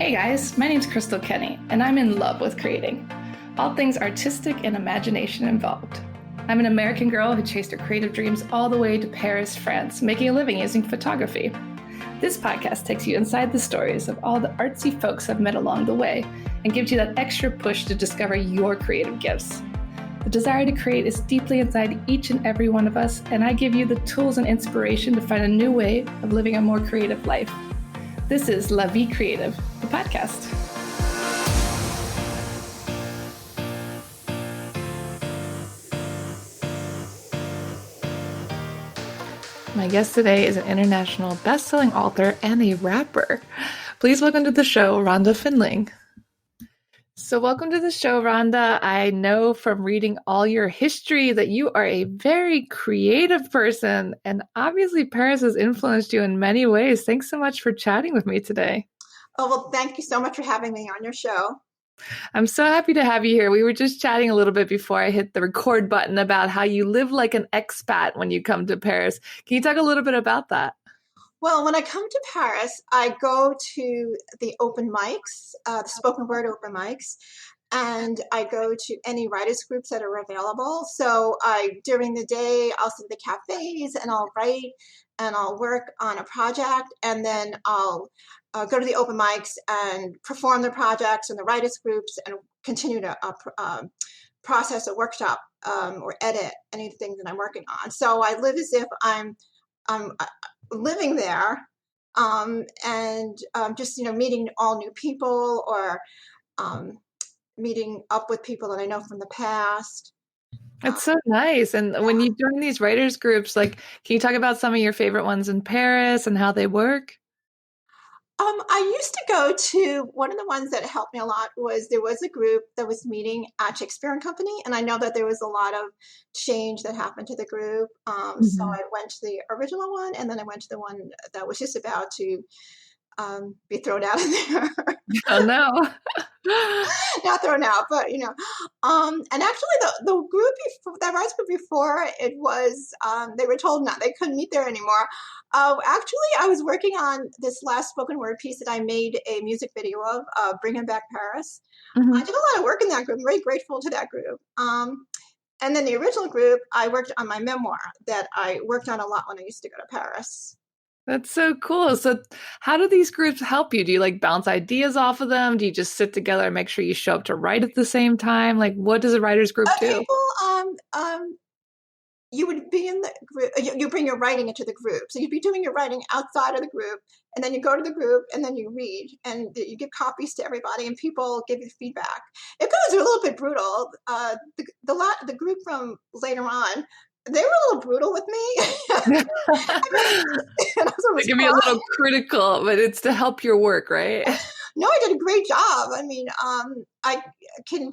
Hey guys, my name's Crystal Kenny, and I'm in love with creating. All things artistic and imagination involved. I'm an American girl who chased her creative dreams all the way to Paris, France, making a living using photography. This podcast takes you inside the stories of all the artsy folks I've met along the way and gives you that extra push to discover your creative gifts. The desire to create is deeply inside each and every one of us, and I give you the tools and inspiration to find a new way of living a more creative life. This is La Vie Creative, the podcast. My guest today is an international best-selling author and a rapper. Please welcome to the show, Rhonda Findling. So welcome to the show, Rhonda. I know from reading all your history that you are a very creative person, and obviously Paris has influenced you in many ways. Thanks so much for chatting with me today. Oh, well, thank you so much for having me on your show. I'm so happy to have you here. We were just chatting a little bit before I hit the record button about how you live like an expat when you come to Paris. Can you talk a little bit about that? Well, when I come to Paris, I go to the open mics, the spoken word open mics, and I go to any writers groups that are available. So during the day, I'll sit at the cafes and I'll write and I'll work on a project, and then I'll go to the open mics and perform the projects and the writers groups and continue to process a workshop or edit anything that I'm working on. So I live as if I'm living there and just, meeting all new people or meeting up with people that I know from the past. That's so nice. And when you join these writers groups, can you talk about some of your favorite ones in Paris and how they work? I used to go to one of the ones that helped me a lot there was a group that was meeting at Shakespeare and Company, and I know that there was a lot of change that happened to the group. So I went to the original one, and then I went to the one that was just about to be thrown out of there. Oh no. Not thrown out, but and actually the group that writes group before it was they were told they couldn't meet there anymore. Actually, I was working on this last spoken word piece that I made a music video of, Bringing Back Paris. Mm-hmm. I did a lot of work in that group. I'm very grateful to that group. And then the original group, I worked on my memoir that I worked on a lot when I used to go to Paris. That's so cool. So how do these groups help you? Do you bounce ideas off of them? Do you just sit together and make sure you show up to write at the same time? What does a writer's group do? People, you would be in the group, you bring your writing into the group. So you'd be doing your writing outside of the group, and then you go to the group and then you read and you give copies to everybody and people give you feedback. It goes a little bit brutal. The group from later on, they were a little brutal with me. They can be a little critical, but it's to help your work, right? No, I did a great job. I mean, I can,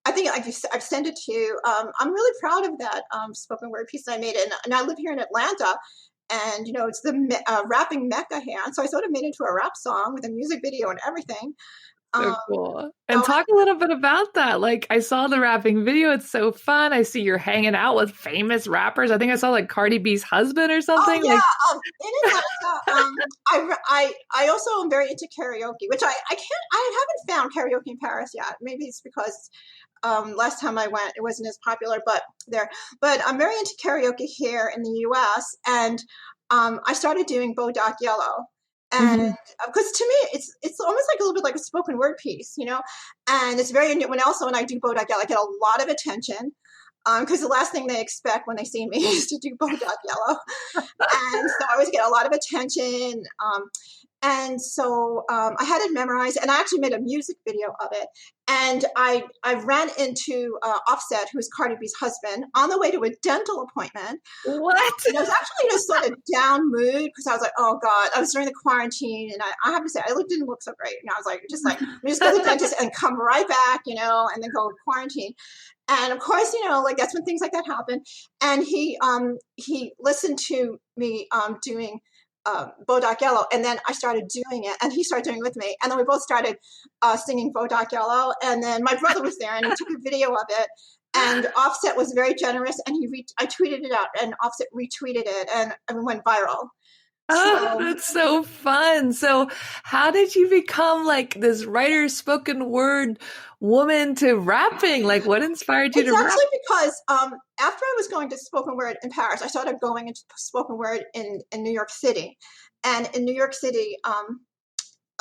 I think I've sent it to you. I'm really proud of that spoken word piece that I made. And I live here in Atlanta, and, it's the rapping mecca here. So I sort of made it into a rap song with a music video and everything. So cool. And talk a little bit about that. I saw the rapping video. It's so fun. I see you're hanging out with famous rappers. I think I saw Cardi B's husband or something. Oh, yeah. I also am very into karaoke, which I haven't found karaoke in Paris yet. Maybe it's because last time I went, it wasn't as popular, but I'm very into karaoke here in the US. And I started doing Bodak Yellow. And because to me, it's almost a little bit like a spoken word piece, and it's very when I do Bodak Yellow, I get a lot of attention because the last thing they expect when they see me is to do Bodak Yellow. And so I always get a lot of attention. And so I had it memorized, and I actually made a music video of it. And I ran into Offset, who's Cardi B's husband, on the way to a dental appointment. What? And I was actually in a sort of down mood because I was like, oh God, I was during the quarantine, and I have to say, I didn't look so great. And I was let me just go to the dentist and come right back, and then go quarantine. And of course, that's when things like that happen. And he listened to me doing Bodak Yellow, and then I started doing it, and he started doing it with me, and then we both started singing Bodak Yellow, and then my brother was there, and he took a video of it, and Offset was very generous, and I tweeted it out, and Offset retweeted it, and it went viral. Oh, So that's so fun. So how did you become like this writer, spoken word woman to rapping? Like what inspired you it's to rap? actually because after I was going to spoken word in Paris, I started going into spoken word in New York City. And in New York City,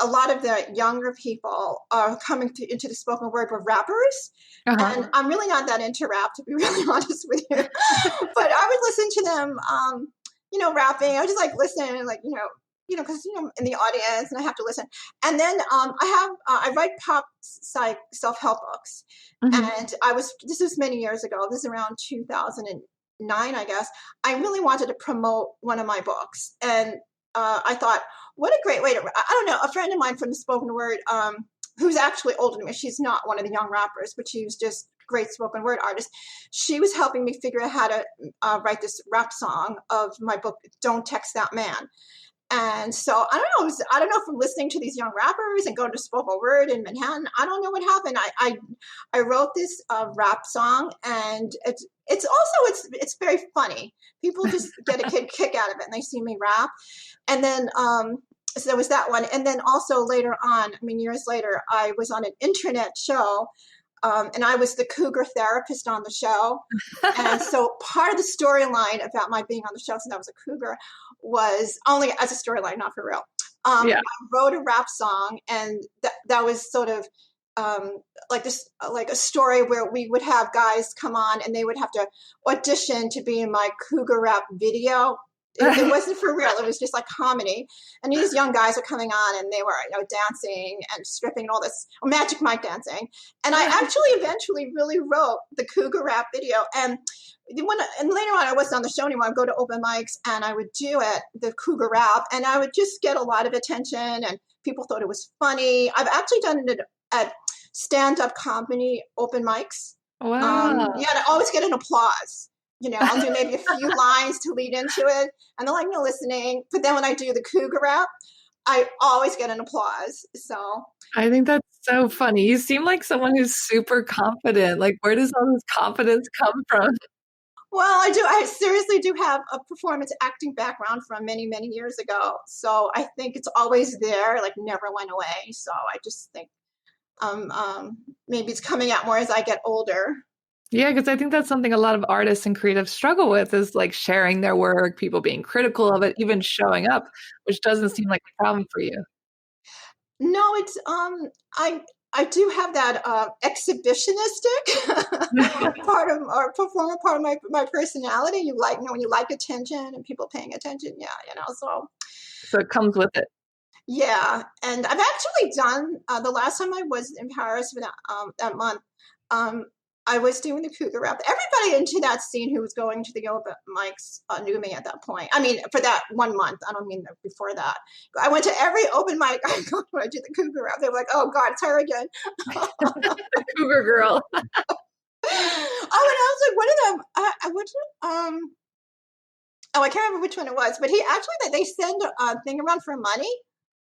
a lot of the younger people are coming into the spoken word were rappers. Uh-huh. And I'm really not that into rap, to be really honest with you. But I would listen to them, rapping. I would just like listen and like, because in the audience and I have to listen. And then I write pop psych self-help books. Mhm. And this was many years ago. This is around 2009, I guess. I really wanted to promote one of my books. And I thought, what a great way to, I don't know, a friend of mine from the spoken word, who's actually older than me, she's not one of the young rappers, but she was just a great spoken word artist. She was helping me figure out how to write this rap song of my book, Don't Text That Man. And so I don't know from listening to these young rappers and going to spoken word in Manhattan, I don't know what happened. I wrote this rap song, and it's very funny. People just get a kick out of it, and they see me rap. And then so there was that one, and then also later on, I mean years later, I was on an internet show. And I was the cougar therapist on the show. And so part of the storyline about my being on the show, since I was a cougar, was only as a storyline, not for real. Yeah. I wrote a rap song, and that was sort of like a story where we would have guys come on and they would have to audition to be in my cougar rap video. It wasn't for real. It was just like comedy. And these young guys were coming on and they were, dancing and stripping and all this Magic Mike dancing. And I actually eventually really wrote the cougar rap video. And later on, I wasn't on the show anymore. I'd go to open mics and I would do it, the cougar rap, and I would just get a lot of attention and people thought it was funny. I've actually done it at stand-up comedy open mics. Wow. And I always get an applause. I'll do maybe a few lines to lead into it, and they're like, no, listening. But then when I do the cougar rap, I always get an applause. So I think that's so funny. You seem like someone who's super confident. Like, where does all this confidence come from? well, I do. I seriously do have a performance acting background from many, many years ago. So I think it's always there, like never went away. So I just think maybe it's coming out more as I get older. Yeah, because I think that's something a lot of artists and creatives struggle with is like sharing their work, people being critical of it, even showing up, which doesn't seem like a problem for you. No, it's I do have that exhibitionistic part of or performer part of my personality. When you like attention and people paying attention, so So it comes with it. yeah. And I've actually done the last time I was in Paris for that month. I was doing the cougar rap. Everybody into that scene who was going to the open mics knew me at that point. I mean, for that 1 month. I don't mean before that. I went to every open mic I go when I did the cougar rap. They were like, "Oh God, it's her again." The cougar girl. And I was like, "What are them? I went to I can't remember which one it was, but they send a thing around for money,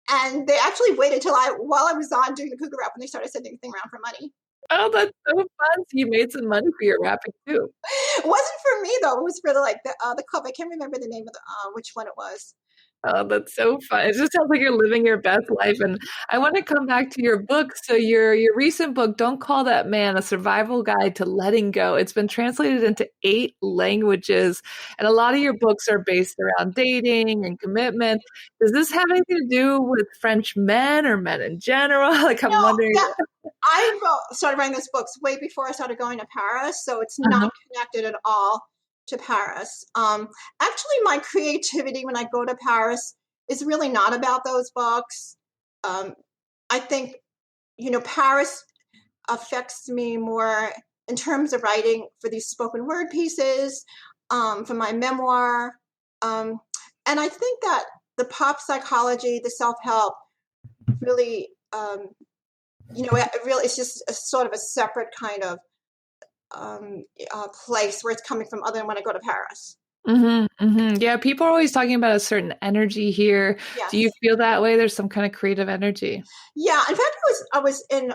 and they actually waited till while I was on doing the cougar rap when they started sending the thing around for money." Oh, that's so fun. So you made some money for your rapping too. It wasn't for me though. It was for the club. I can't remember the name of which one it was. Oh, that's so fun. It just sounds like you're living your best life. And I want to come back to your book. So your recent book, Don't Call That Man, A Survival Guide to Letting Go. It's been translated into 8 languages. And a lot of your books are based around dating and commitment. Does this have anything to do with French men or men in general? Like I'm wondering. I started writing those books way before I started going to Paris. So it's not connected at all to Paris. Actually, my creativity when I go to Paris is really not about those books. I think, Paris affects me more in terms of writing for these spoken word pieces, for my memoir. And I think that the pop psychology, the self-help really, it's just a sort of a separate kind of place where it's coming from other than when I go to Paris. Yeah, people are always talking about a certain energy here. Yes. Do you feel that way? There's some kind of creative energy. Yeah, in fact, I was in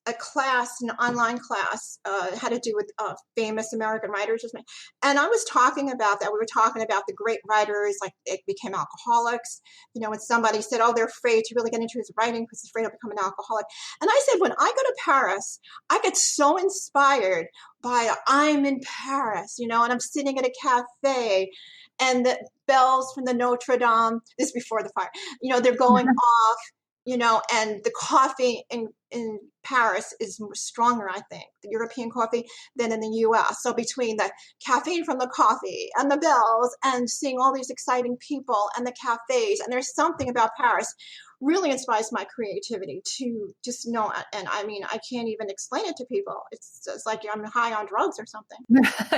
a class, an online class, had to do with famous American writers or something. And I was talking about that. We were talking about the great writers, like they became alcoholics. When somebody said, oh, they're afraid to really get into his writing because they're afraid of becoming an alcoholic. And I said, when I go to Paris, I get so inspired by I'm in Paris, and I'm sitting at a cafe and the bells from the Notre Dame, this is before the fire, they're going off, and the coffee in Paris is stronger, I think, the European coffee than in the US. So between the caffeine from the coffee and the bells and seeing all these exciting people and the cafes, and there's something about Paris really inspires my creativity to just know. And I mean, I can't even explain it to people. It's just like I'm high on drugs or something.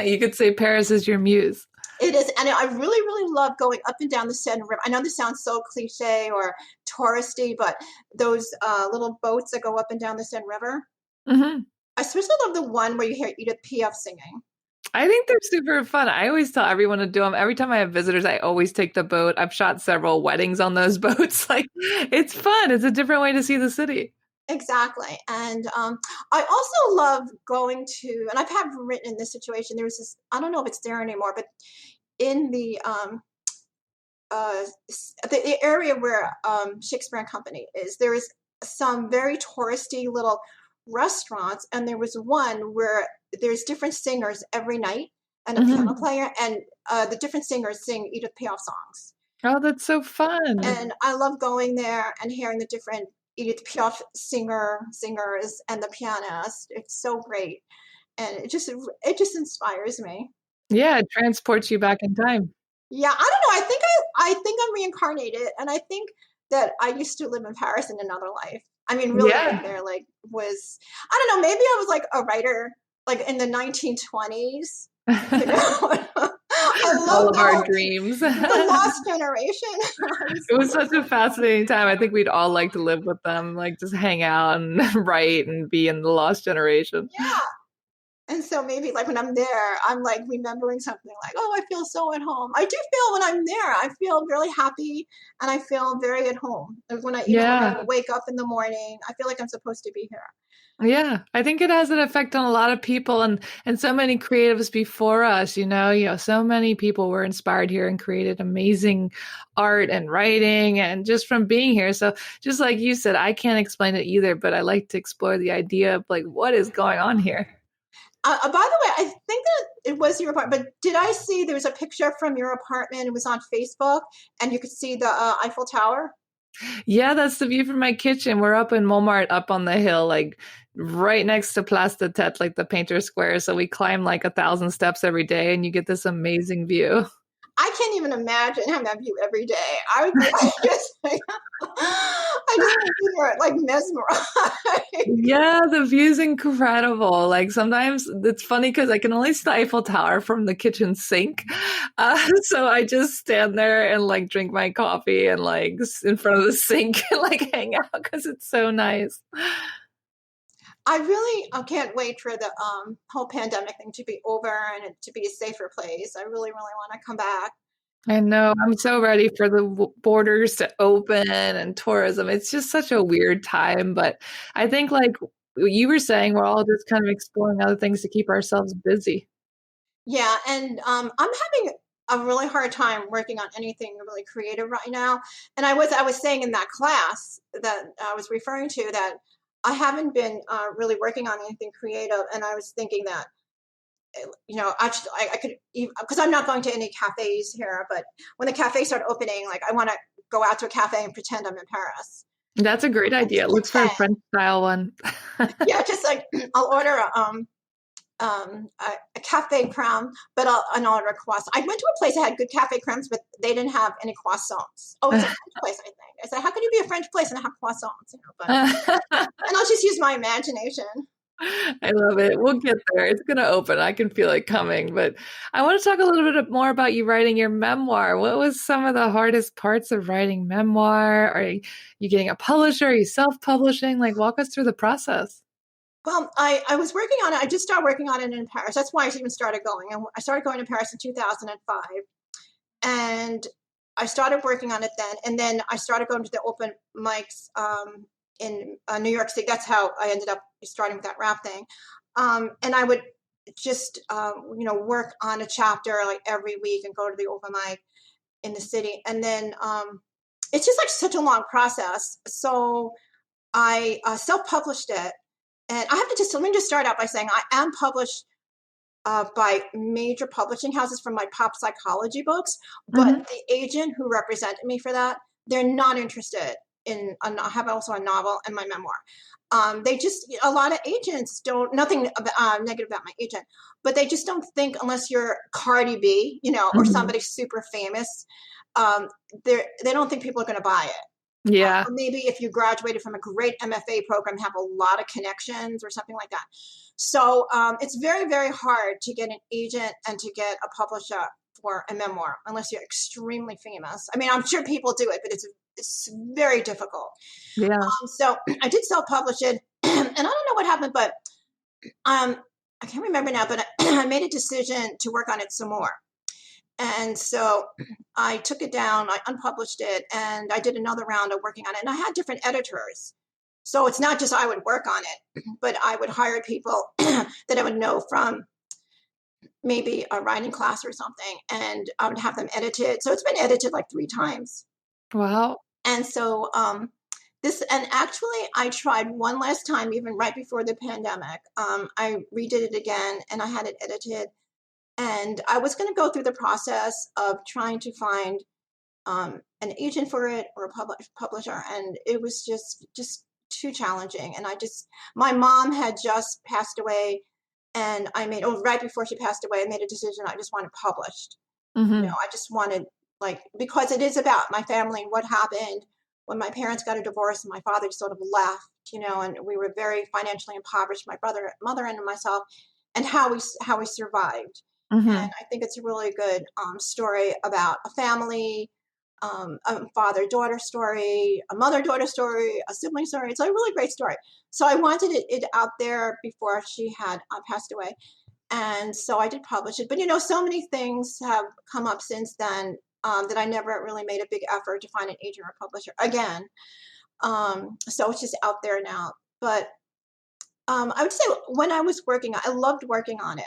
You could say Paris is your muse. It is. And I really, really love going up and down the Seine River. I know this sounds so cliche or touristy, but those little boats that go up and down the Seine River. Mm-hmm. I especially love the one where you hear Edith Piaf singing. I think they're super fun. I always tell everyone to do them. Every time I have visitors, I always take the boat. I've shot several weddings on those boats. Like, it's fun. It's a different way to see the city. Exactly. And I also love going to, and I've had written in this situation, there was this, I don't know if it's there anymore, but in the area where Shakespeare and Company is, there is some very touristy little restaurants, and there was one where there's different singers every night and a piano player, and the different singers sing Edith Piaf songs. Oh, that's so fun. And I love going there and hearing the different Edith Piaf singers and the pianist. It's so great. And it just inspires me. Yeah, it transports you back in time. Yeah, I don't know. I think I'm reincarnated, and I think that I used to live in Paris in another life. I mean, really, Yeah. there I don't know, maybe I was like a writer, like in the 1920s. I love all of our dreams. The Lost Generation. It was such a fascinating time. I think we'd all like to live with them, like just hang out and write and be in the Lost Generation. Yeah. And so maybe like when I'm there, I'm like remembering something like, oh, I feel so at home. I do feel when I'm there, I feel really happy and I feel very at home. When I wake up in the morning, I feel like I'm supposed to be here. Yeah, I think it has an effect on a lot of people and so many creatives before us, so many people were inspired here and created amazing art and writing and just from being here. So just like you said, I can't explain it either, but I like to explore the idea of like, what is going on here? By the way, I think that it was your apartment, but did I see there was a picture from your apartment? It was on Facebook and you could see the Eiffel Tower. Yeah, that's the view from my kitchen. We're up in Montmartre, up on the hill, like right next to Place de Tête, like the Painter Square. So we climb like 1,000 steps every day and you get this amazing view. I can't even imagine having that view every day. I just be like mesmerized. Yeah, the view's incredible. Like sometimes it's funny because I can only see the Eiffel Tower from the kitchen sink. So I just stand there and like drink my coffee and like in front of the sink and like hang out because it's so nice. I really can't wait for the whole pandemic thing to be over and it to be a safer place. I really, really want to come back. I know. I'm so ready for the borders to open and tourism. It's just such a weird time. But I think like you were saying, we're all just kind of exploring other things to keep ourselves busy. Yeah. And I'm having a really hard time working on anything really creative right now. And I was saying in that class that I was referring to that I haven't been really working on anything creative. And I was thinking that, I could, because I'm not going to any cafes here, but when the cafes start opening, like I want to go out to a cafe and pretend I'm in Paris. That's a great idea. Look for a French style one. Yeah, just like I'll order a cafe creme, but I'll order a croissant. I went to a place that had good cafe cremes, but they didn't have any croissants. Oh, it's a French place, I think. I said, how can you be a French place and have croissants? But, and I'll just use my imagination. I love it. We'll get there. It's going to open. I can feel it coming. But I want to talk a little bit more about you writing your memoir. What was some of the hardest parts of writing memoir? Are you getting a publisher? Are you self-publishing? Like, walk us through the process. Well, I was working on it. I just started working on it in Paris. That's why I even started going. And I started going to Paris in 2005. And I started working on it then. And then I started going to the open mics in New York City. That's how I ended up, starting with that rap thing. And I would just, work on a chapter like every week and go to the open mic in the city. And then it's just like such a long process. So I self-published it. And I have to let me just start out by saying I am published by major publishing houses for my pop psychology books, but the agent who represented me for that, they're not interested in, I have also a novel and my memoir. They just, a lot of agents nothing negative about my agent, but they just don't think unless you're Cardi B, or somebody super famous, they don't think people are going to buy it. Yeah. Or maybe if you graduated from a great MFA program, have a lot of connections or something like that. So it's very, very hard to get an agent and to get a publisher for a memoir unless you're extremely famous. I mean, I'm sure people do it, but it's very difficult. Yeah. So I did self-publish it, and I don't know what happened, but I can't remember now, but I made a decision to work on it some more. And so I took it down, I unpublished it, and I did another round of working on it. And I had different editors. So it's not just I would work on it, but I would hire people that I would know from maybe a writing class or something, and I would have them edited. So it's been edited like 3 times. Wow. And so and actually I tried one last time, even right before the pandemic. I redid it again and I had it edited. And I was going to go through the process of trying to find an agent for it or a publisher. And it was just too challenging. And my mom had just passed away, and right before she passed away, I made a decision. I just wanted published. I just wanted, because it is about my family and what happened when my parents got a divorce and my father sort of left, and we were very financially impoverished, my mother and myself, and how we survived. And I think it's a really good story about a family, a father-daughter story, a mother-daughter story, a sibling story. It's a really great story. So I wanted it out there before she had passed away. And so I did publish it. But, so many things have come up since then that I never really made a big effort to find an agent or publisher again. So it's just out there now. But I would say when I was I loved working on it,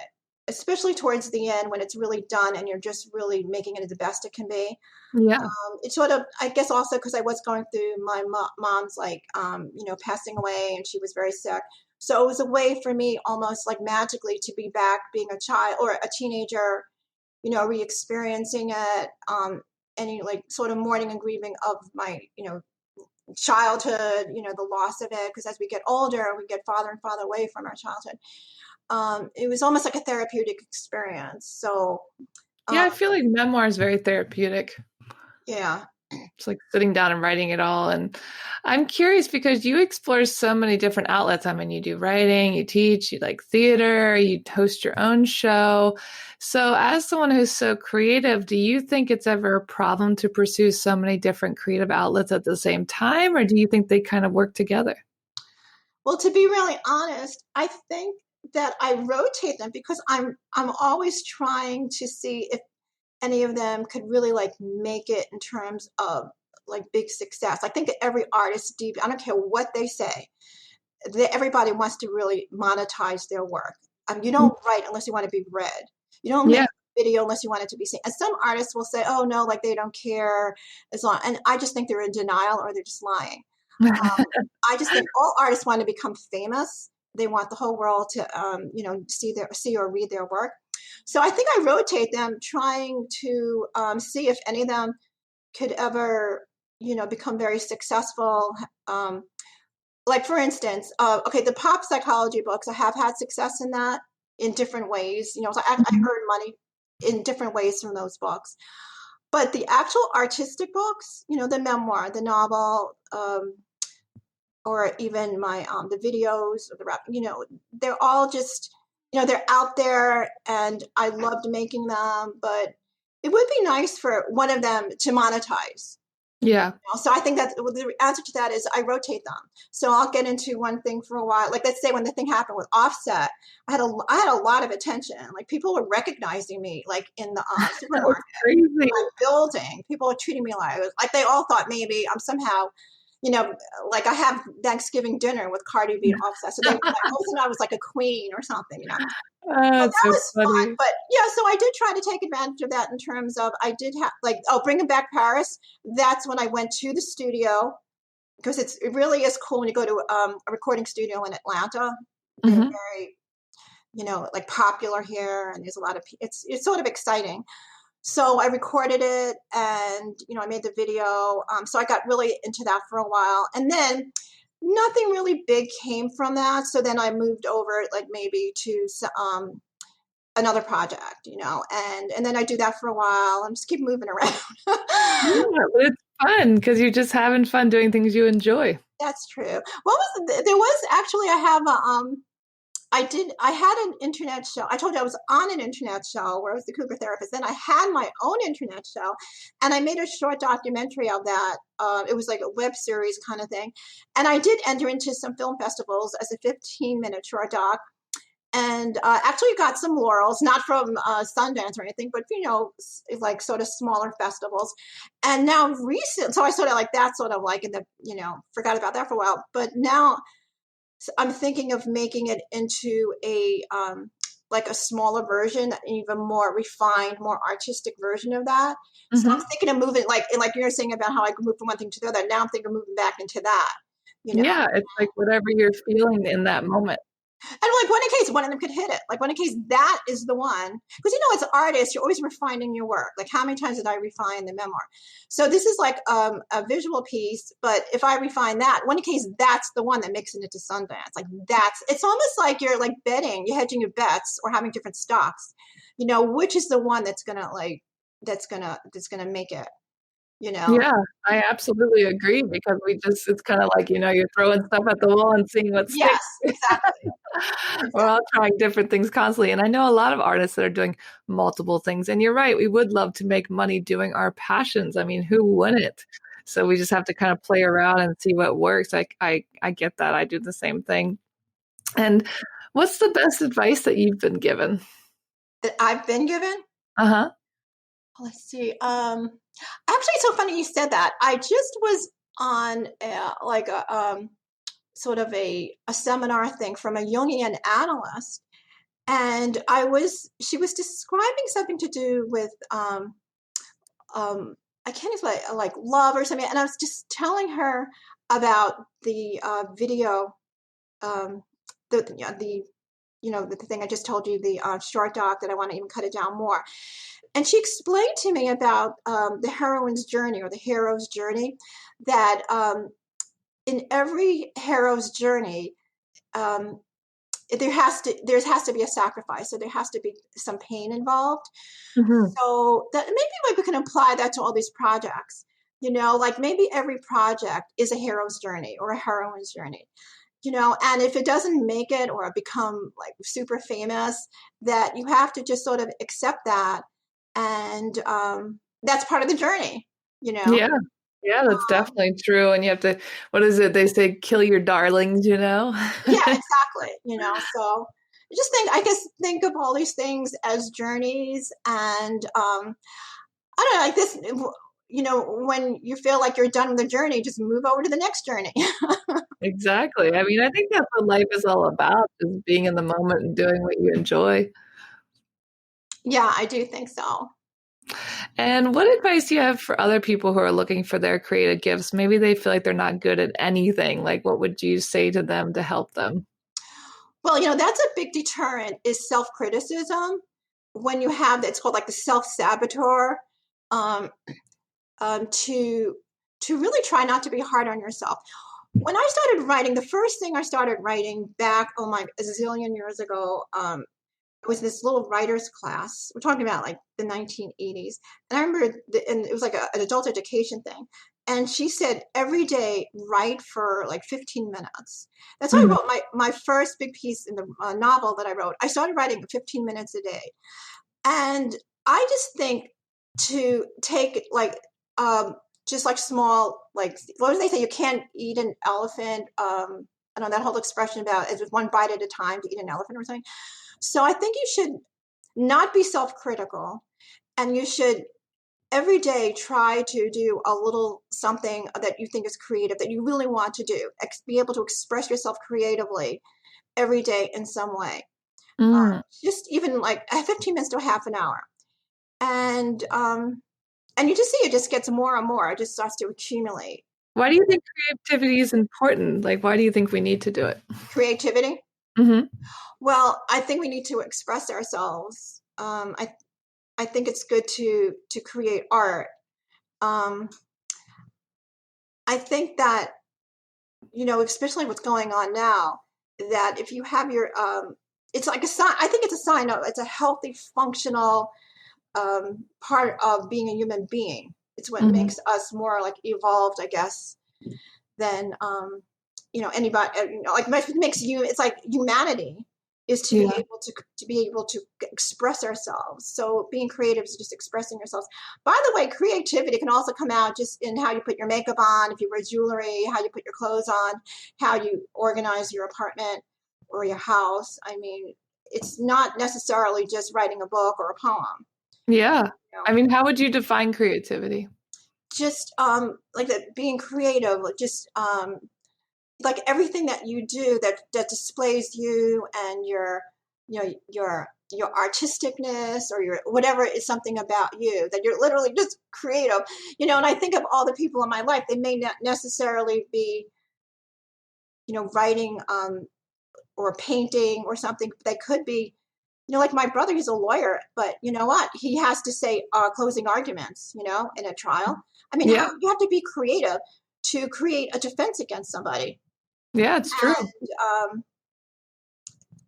especially towards the end when it's really done and you're just really making it the best it can be. Yeah. It's sort of, I guess also because I was going through my mom's passing away, and she was very sick. So it was a way for me almost like magically to be back being a child or a teenager, re-experiencing it, and sort of mourning and grieving of my, childhood, the loss of it. Because as we get older, we get farther and farther away from our childhood. It was almost like a therapeutic experience. So yeah, I feel like memoir is very therapeutic. Yeah. It's like sitting down and writing it all. And I'm curious because you explore so many different outlets. I mean, you do writing, you teach, you like theater, you host your own show. So as someone who's so creative, do you think it's ever a problem to pursue so many different creative outlets at the same time? Or do you think they kind of work together? Well, to be really honest, I think that I rotate them because I'm always trying to see if any of them could really make it in terms of big success. I think that every artist I don't care what they say, everybody wants to really monetize their work. You don't write unless you want to be read. You don't make a video unless you want it to be seen. And some artists will say, oh no, they don't care as long. And I just think they're in denial or they're just lying. I just think all artists want to become famous. They want the whole world to, see or read their work. So I think I rotate them, trying to see if any of them could ever, become very successful. For instance, the pop psychology books, I have had success in that in different ways. So I earned money in different ways from those books. But the actual artistic books, the memoir, the novel, or even my the videos or the rap, they're all just, they're out there, and I loved making them, but it would be nice for one of them to monetize. Yeah. So I think that the answer to that is I rotate them. So I'll get into one thing for a while. Let's say when the thing happened with Offset, I had a lot of attention. People were recognizing me, in the supermarket, crazy. building. People were treating me like they all thought maybe I'm somehow, you know, like I have Thanksgiving dinner with Cardi B and Offset. So they like, both and I was like a queen or something, you know. Oh, So it's that so was fun. funny. But yeah, so I did try to take advantage of that in terms of I did have like, oh, bringing back Paris. That's when I went to the studio because it really is cool when you go to a recording studio in Atlanta. They're Hmm. very, you know, like popular here, and there's a lot of it's sort of exciting. So I recorded it, and you know, I made the video. So I got really into that for a while, and then nothing really big came from that. So then I moved over, like maybe to another project, you know, and then I do that for a while. I'm just keep moving around. Yeah, but it's fun because you're just having fun doing things you enjoy. That's true. What was there was actually I have a I had an internet show. I told you I was on an internet show where I was the cougar therapist. Then I had my own internet show, and I made a short documentary of that. It was like a web series kind of thing, and I did enter into some film festivals as a 15-minute short doc, and actually got some laurels, not from Sundance or anything, but you know, like sort of smaller festivals. And now recent, so I sort of like that, sort of like in the, you know, forgot about that for a while, but now I'm thinking of making it into a like a smaller version, an even more refined, more artistic version of that. So I'm Hmm. thinking of moving, like you're saying about how I could move from one thing to the other. Now I'm thinking of moving back into that, you know. Yeah, it's like whatever you're feeling in that moment. And like one in case one of them could hit it. Like one in case that is the one. Because you know, as artists, you're always refining your work. Like how many times did I refine the memoir? So this is like a visual piece, but if I refine that, one in case that's the one that makes it into Sundance. Like that's it's almost like you're like betting, you're hedging your bets or having different stocks. You know, which is the one that's gonna like that's gonna make it, you know. Yeah, I absolutely agree because it's kind of like, you're throwing stuff at the wall and seeing what Yes, sticks. exactly. We're Exactly. all trying different things constantly. And I know a lot of artists that are doing multiple things. And you're right, we would love to make money doing our passions. I mean, who wouldn't? So we just have to kind of play around and see what works. I get that. I do the same thing. And what's the best advice that you've been given? That I've been given. Uh-huh. Let's see. Actually, it's so funny you said that. I just was on like a sort of a seminar thing from a Jungian analyst, and she was describing something to do with I can't explain like love or something, and I was just telling her about the video, um, the you know the thing I just told you, the short doc that I want to even cut it down more. And she explained to me about the heroine's journey or the hero's journey, that in every hero's journey, um, there has to be a sacrifice. So there has to be some pain involved. Hmm. So that maybe we can apply that to all these projects. You know, like maybe every project is a hero's journey or a heroine's journey. You know, and if it doesn't make it or become like super famous, that you have to just sort of accept that, and that's part of the journey. You know. Yeah. Yeah, that's definitely true. And you have to, what is it? They say, kill your darlings. Yeah, exactly. You know, so just think, I guess, think of all these things as journeys, and I don't know, like this. You know, when you feel like you're done with the journey, just move over to the next journey. Exactly. I mean, I think that's what life is all about, just being in the moment and doing what you enjoy. Yeah, I do think so. And what advice do you have for other people who are looking for their creative gifts? Maybe they feel like they're not good at anything. Like, what would you say to them to help them? Well, you know, that's a big deterrent is self-criticism. When you have it's called like the self-saboteur, um, to really try not to be hard on yourself. When I started writing, the first thing I started writing back, oh my, a zillion years ago, it was this little writer's class. We're talking about like the 1980s. And I remember, and it was like an adult education thing. And she said, every day, write for like 15 minutes. That's how I Mhm. wrote my first big piece in the novel that I wrote. I started writing 15 minutes a day. And I just think to take like, just like small, like, what do they say? You can't eat an elephant. I know that whole expression about it's one bite at a time to eat an elephant or something. So I think you should not be self-critical, and you should every day try to do a little something that you think is creative, that you really want to do. Be able to express yourself creatively every day in some way. Mm. Just even like 15 minutes to half an hour. And you just see it just gets more and more. It just starts to accumulate. Why do you think creativity is important? Like, why do you think we need to do it? Creativity. Mm-hmm. Well, I think we need to express ourselves. I think it's good to create art. Um, I think that, especially what's going on now, that if you have your, it's like a sign. I think it's a sign of it's a healthy, functional part of being a human being. It's what Mm-hmm. makes us more like evolved, I guess, than anybody. Like what makes you. It's like humanity is to be Yeah. able to express ourselves. So being creative is just expressing yourselves. By the way, creativity can also come out just in how you put your makeup on, if you wear jewelry, how you put your clothes on, how you organize your apartment or your house. I mean, it's not necessarily just writing a book or a poem. Yeah. You know? I mean, how would you define creativity? Just like that, being creative, just like everything that you do that displays you and your artisticness or your whatever is something about you that you're literally just creative. And I think of all the people in my life, they may not necessarily be writing or painting or something, but they could be. Like my brother, he's a lawyer, but you know what? He has to say closing arguments, in a trial. I mean, Yeah. how you have to be creative to create a defense against somebody. Yeah, it's true.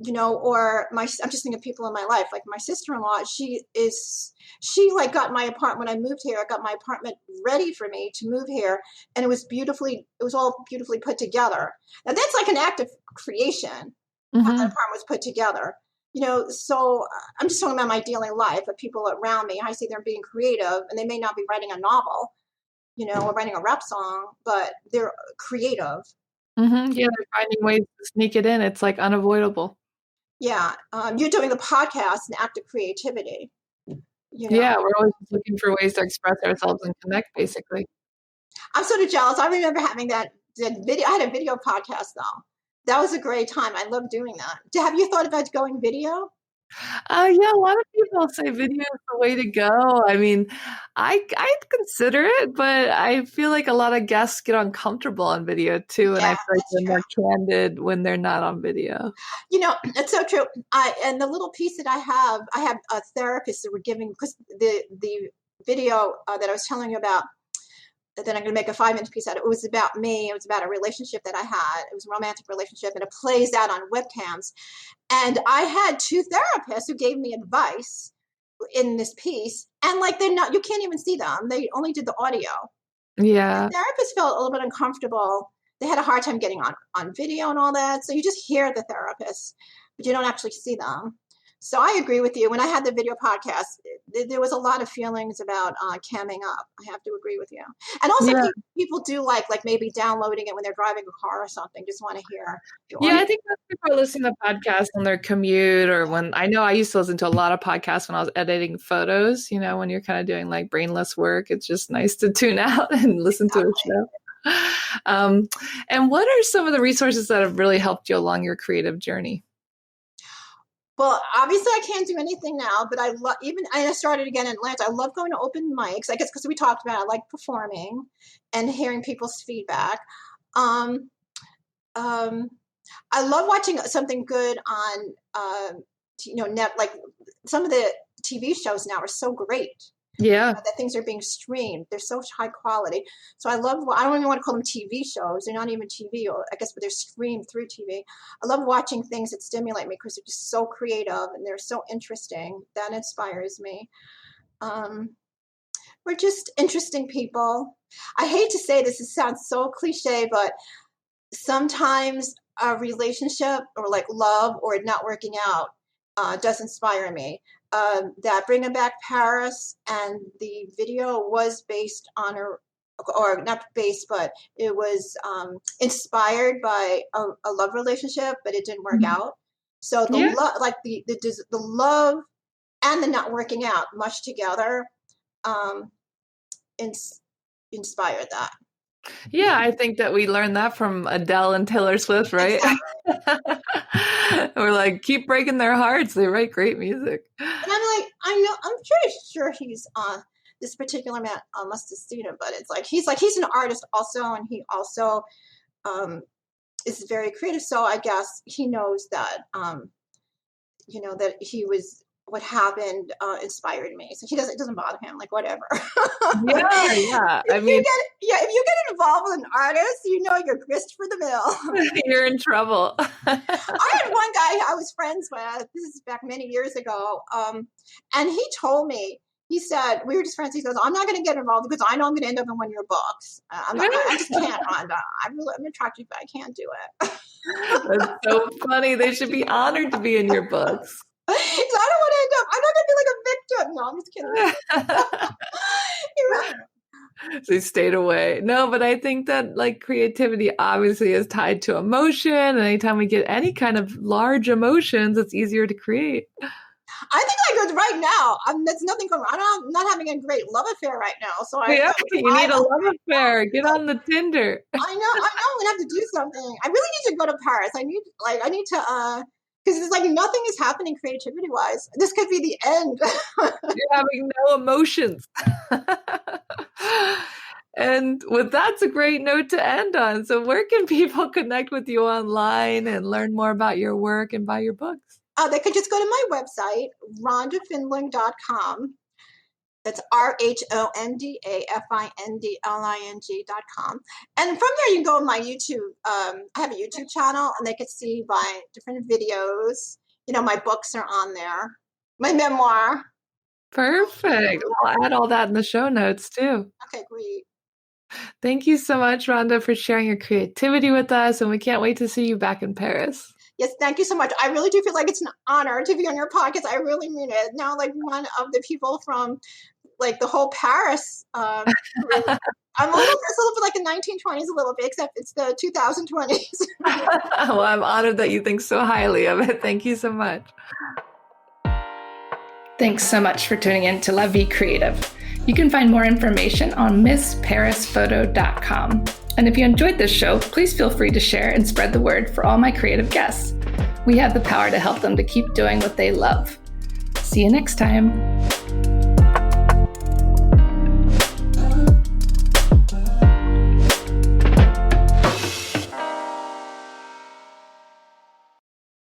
And or I'm just thinking of people in my life, like my sister-in-law. She like got my apartment when I moved here. I got my apartment ready for me to move here, and it was all beautifully put together. Now that's like an act of creation. How that Mm-hmm. apartment was put together. So I'm just talking about my daily life, of people around me. I see them being creative, and they may not be writing a novel, or writing a rap song, but they're creative. Mm-hmm. Yeah, they're finding ways to sneak it in. It's like unavoidable. Yeah, you're doing the podcast, an act of creativity. You know, Yeah, we're always looking for ways to express ourselves and connect, basically. I'm sort of jealous. I remember having that video. I had a video podcast though. That was a great time. I love doing that. Have you thought about going video? Yeah, a lot of people say video is the way to go. I mean, I'd consider it, but I feel like a lot of guests get uncomfortable on video too, and Yeah, I feel like that's they're true. more candid when they're not on video. It's so true. And the little piece that I have a therapist that were giving, because the video that I was telling you about, that I'm going to make a 5-minute piece out of. It was about me. It was about a relationship that I had. It was a romantic relationship, and it plays out on webcams. And I had two therapists who gave me advice in this piece, and like they're not, you can't even see them. They only did the audio. The Yeah. therapist felt a little bit uncomfortable. They had a hard time getting on video and all that. So you just hear the therapist, but you don't actually see them. So I agree with you. When I had the video podcast, there was a lot of feelings about camming up. I have to agree with you. And also Yeah. people do like maybe downloading it when they're driving a car or something, just want to hear the Yeah, audio. I think most people are listening to podcasts on their commute or when I know I used to listen to a lot of podcasts when I was editing photos, when you're kind of doing like brainless work, it's just nice to tune out and listen to a Exactly. show. And what are some of the resources that have really helped you along your creative journey? Well, obviously, I can't do anything now, but I love I started again in Atlanta. I love going to open mics. I guess because we talked about it, I like performing and hearing people's feedback. Um, um, I love watching something good on, net. Like some of the TV shows now are so great. Yeah. That things are being streamed. They're so high quality. So I love, I don't even want to call them TV shows. They're not even TV, or I guess, but they're streamed through TV. I love watching things that stimulate me because they're just so creative and they're so interesting. That inspires me. Um, we're just interesting people. I hate to say this, it sounds so cliche, but sometimes a relationship or like love or not working out does inspire me. That Bringing Back Paris, and the video was based on or not based, but it was inspired by a love relationship, but it didn't work Mhm. out. So the Yeah. love, like the love and the not working out much together. Um, inspired that. Yeah, I think that we learned that from Adele and Taylor Swift, right? We're like, keep breaking their hearts. They write great music. And I'm like, I'm pretty sure he's this particular man must have seen him, but it's like he's an artist also, and he also is very creative. So I guess he knows that that he was what happened inspired me. So it doesn't bother him, like whatever. Yeah. If you get involved with an artist, you're grist for the mill. You're in trouble. I had one guy I was friends with, this is back many years ago, and he told me, he said, we were just friends, he goes, I'm not going to get involved because I know I'm going to end up in one of your books. I just can't, Rhonda. I'm attracted, but I can't do it. That's so funny. They should be honored to be in your books. So I don't want to end up, I'm not going to be like a victim. No, I'm just kidding. So you stayed away. No, but I think that like creativity obviously is tied to emotion. And anytime we get any kind of large emotions, it's easier to create. I think like right now, there's nothing going on. I'm not having a great love affair right now. So you need a love affair. Get on the Tinder. I know. I'm gonna have to do something. I really need to go to Paris. I need to because it's like nothing is happening creativity wise. This could be the end. You're having no emotions. And that's a great note to end on. So where can people connect with you online and learn more about your work and buy your books? They could just go to my website, rhondafindling.com. That's RHONDAFINDLING.com. And from there, you can go on my YouTube. I have a YouTube channel, and they could see my different videos. My books are on there. My memoir. Perfect. I'll add all that in the show notes, too. Okay, great. Thank you so much, Rhonda, for sharing your creativity with us, and we can't wait to see you back in Paris. Yes, thank you so much. I really do feel like it's an honor to be on your podcast. I really mean it. Now, like one of the people from like the whole Paris, I'm a little bit like the 1920s, a little bit, except it's the 2020s. Well, I'm honored that you think so highly of it. Thank you so much. Thanks so much for tuning in to La Vie Creative. You can find more information on MissParisPhoto.com. And if you enjoyed this show, please feel free to share and spread the word for all my creative guests. We have the power to help them to keep doing what they love. See you next time.